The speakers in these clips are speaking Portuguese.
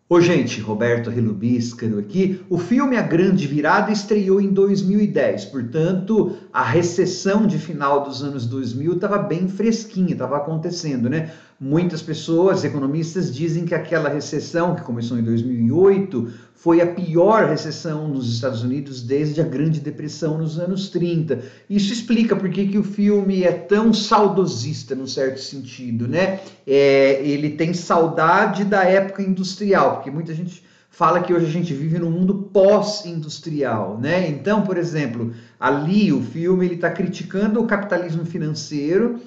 Ô, gente, Roberto Relubiscaro aqui. O filme A Grande Virada estreou em 2010, portanto, a recessão de final dos anos 2000 estava bem fresquinha, estava acontecendo, né? Muitas pessoas, economistas, dizem que aquela recessão que começou em 2008 foi a pior recessão nos Estados Unidos desde a Grande Depressão nos anos 30. Isso explica por que o filme é tão saudosista, num certo sentido, né? Ele tem saudade da época industrial, porque muita gente fala que hoje a gente vive num mundo pós-industrial, né? Então, por exemplo, ali o filme ele está criticando o capitalismo financeiro,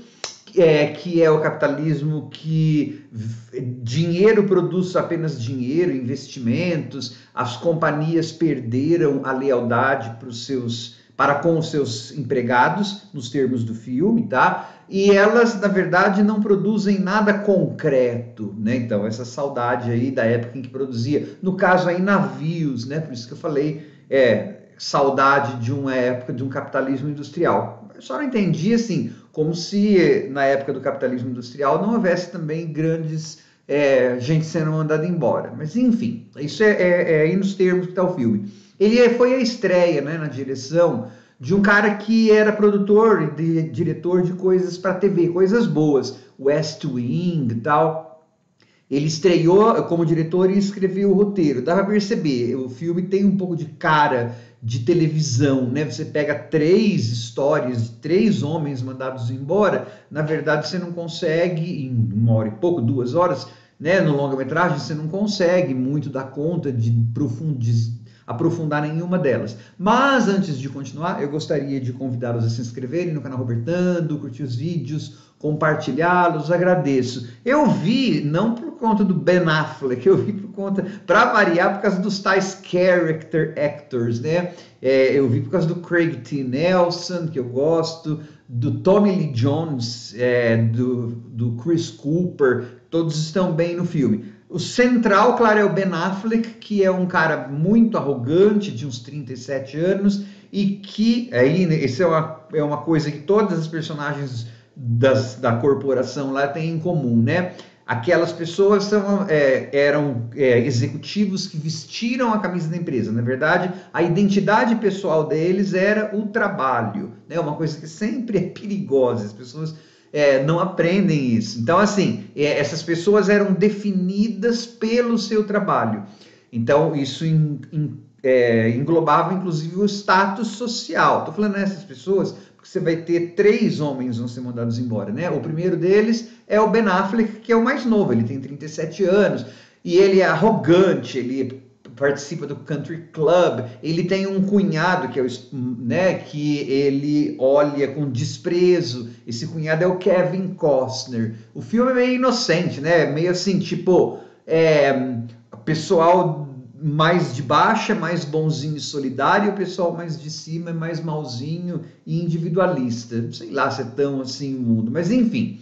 que é o capitalismo que dinheiro produz apenas dinheiro, investimentos, as companhias perderam a lealdade para com os seus empregados, nos termos do filme, tá? E elas, na verdade, não produzem nada concreto, né? Então, essa saudade aí da época em que produzia, no caso aí, navios, né? Por isso que eu falei, saudade de uma época de um capitalismo industrial. Eu só não entendi, assim, como se na época do capitalismo industrial não houvesse também grandes gente sendo mandada embora. Mas, enfim, isso é aí nos termos que está o filme. Foi a estreia, né, na direção de um cara que era produtor e diretor de coisas para TV, coisas boas, West Wing e tal. Ele estreou como diretor e escreveu o roteiro. Dá para perceber, o filme tem um pouco de cara de televisão, né? Você pega três histórias de três homens mandados embora, na verdade você não consegue, em uma hora e pouco, 2 horas, né? No longa-metragem, você não consegue muito dar conta de aprofundar nenhuma delas. Mas antes de continuar, eu gostaria de convidá-los a se inscreverem no canal Robertando, curtir os vídeos, compartilhá-los, agradeço. Eu vi, não por conta do Ben Affleck, eu vi por conta, para variar, por causa dos tais character actors, né? Eu vi por causa do Craig T. Nelson, que eu gosto, do Tommy Lee Jones, do Chris Cooper, todos estão bem no filme. O central, claro, é o Ben Affleck, que é um cara muito arrogante, de uns 37 anos, e que, aí, isso é uma coisa que todas as personagens da corporação lá têm em comum, né? Aquelas pessoas eram executivos que vestiram a camisa da empresa. Na verdade, a identidade pessoal deles era o trabalho, né? Uma coisa que sempre é perigosa. As pessoas não aprendem isso. Então, assim, essas pessoas eram definidas pelo seu trabalho. Então, isso englobava, inclusive, o status social. Estou falando essas pessoas porque você vai ter 3 homens que vão ser mandados embora, né? O primeiro deles é o Ben Affleck, que é o mais novo, ele tem 37 anos, e ele é arrogante, ele participa do Country Club, ele tem um cunhado que que ele olha com desprezo. Esse cunhado é o Kevin Costner. O filme é meio inocente, né? Meio assim, tipo, pessoal mais de baixo é mais bonzinho e solidário, o pessoal mais de cima é mais malzinho e individualista. Não sei lá se é tão assim o mundo, mas enfim.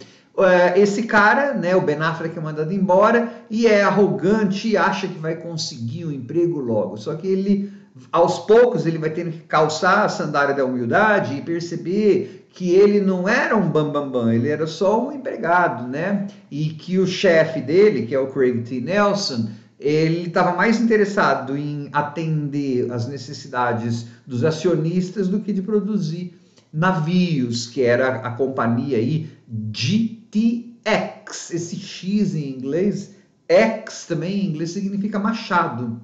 Esse cara, né, o Ben Affleck, é mandado embora e é arrogante e acha que vai conseguir um emprego logo. Só que ele, aos poucos, ele vai tendo que calçar a sandália da humildade e perceber que ele não era um bambambam, ele era só um empregado, né? E que o chefe dele, que é o Craig T. Nelson, ele estava mais interessado em atender as necessidades dos acionistas do que de produzir navios, que era a companhia aí GTX. Esse X em inglês, X também em inglês significa machado,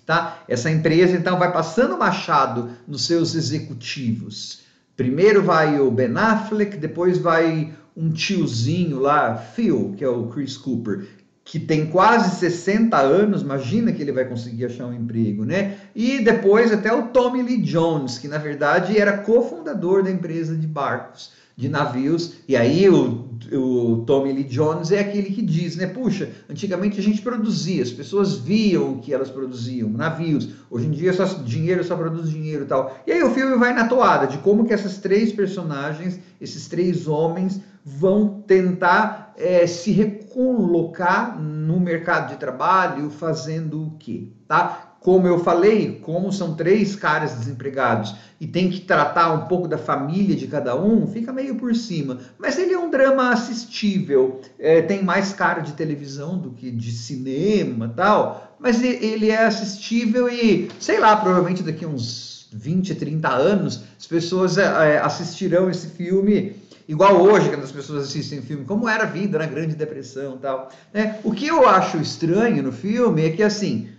tá? Essa empresa então vai passando machado nos seus executivos. Primeiro vai o Ben Affleck, depois vai um tiozinho lá, Phil, que é o Chris Cooper, que tem quase 60 anos, imagina que ele vai conseguir achar um emprego, né? E depois até o Tommy Lee Jones, que na verdade era cofundador da empresa de barcos, de navios, e aí o Tommy Lee Jones é aquele que diz, né, puxa, antigamente a gente produzia, as pessoas viam o que elas produziam, navios, hoje em dia dinheiro só produz dinheiro e tal. E aí o filme vai na toada de como que essas 3 personagens, esses 3 homens, vão tentar se recolocar no mercado de trabalho fazendo o quê, tá? Como eu falei, como são 3 caras desempregados e tem que tratar um pouco da família de cada um, fica meio por cima. Mas ele é um drama assistível, tem mais cara de televisão do que de cinema e tal, mas ele é assistível e, sei lá, provavelmente daqui a uns 20, 30 anos, as pessoas assistirão esse filme igual hoje, quando as pessoas assistem filme, como era a vida na Grande Depressão e tal. Né? O que eu acho estranho no filme é que, assim,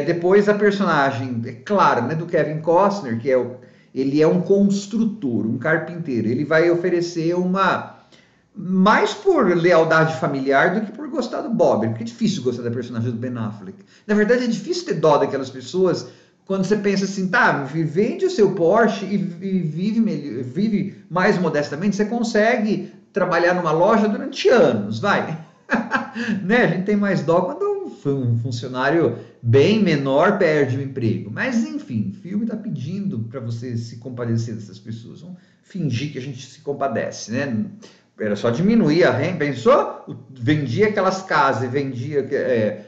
depois a personagem, é claro, né, do Kevin Costner, que ele é um construtor, um carpinteiro, ele vai oferecer mais por lealdade familiar do que por gostar do Bob, porque é difícil gostar da personagem do Ben Affleck. Na verdade, é difícil ter dó daquelas pessoas quando você pensa assim, tá, vende o seu Porsche e vive mais modestamente, você consegue trabalhar numa loja durante anos, vai. Né? A gente tem mais dó quando um funcionário bem menor perde o emprego. Mas, enfim, o filme está pedindo para você se compadecer dessas pessoas. Vamos fingir que a gente se compadece, né? Era só diminuir a renda, pensou? Vendia aquelas casas e vendia...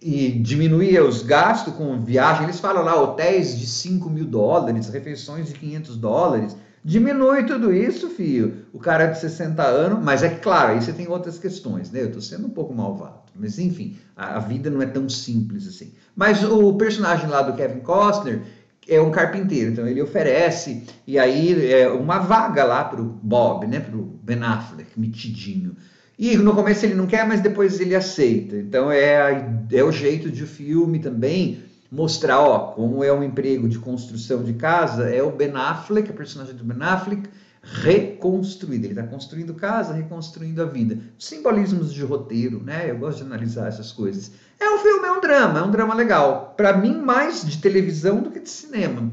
e diminuía os gastos com viagem. Eles falam lá, hotéis de $5.000, refeições de $500. Diminui tudo isso, filho. O cara de 60 anos, mas é claro, aí você tem outras questões, né? Eu tô sendo um pouco malvado, mas enfim, a vida não é tão simples assim. Mas o personagem lá do Kevin Costner é um carpinteiro, então ele oferece, e aí uma vaga lá pro Bob, né? Pro Ben Affleck, metidinho. E no começo ele não quer, mas depois ele aceita. Então é o jeito de o filme também mostrar, ó, como é um emprego de construção de casa, é o Ben Affleck, a personagem do Ben Affleck, reconstruída. Ele está construindo casa, reconstruindo a vida. Simbolismos de roteiro, né? Eu gosto de analisar essas coisas. O filme é um drama legal. Para mim, mais de televisão do que de cinema.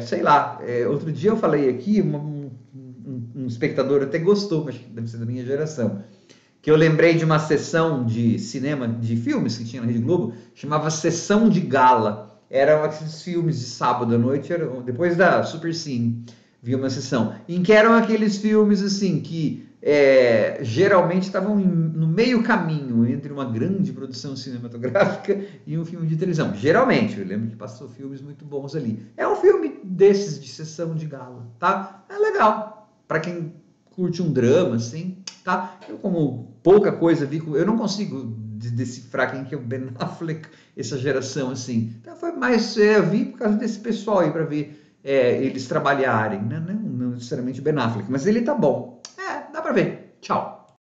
Sei lá, outro dia eu falei aqui, um espectador até gostou, mas deve ser da minha geração, que eu lembrei de uma sessão de cinema, de filmes que tinha na Rede Globo, chamava Sessão de Gala. Eram aqueles filmes de sábado à noite, depois da Supercine, via uma sessão, em que eram aqueles filmes assim, que geralmente estavam no meio caminho entre uma grande produção cinematográfica e um filme de televisão. Geralmente, eu lembro que passou filmes muito bons ali. É um filme desses, de sessão de gala, tá? É legal. Para quem curte um drama, assim, tá? Eu, como pouca coisa vi, eu não consigo decifrar quem que é o Ben Affleck, essa geração, assim. Então foi mais, eu vi por causa desse pessoal aí, para ver eles trabalharem, né? Não necessariamente o Ben Affleck, mas ele tá bom. Dá para ver. Tchau.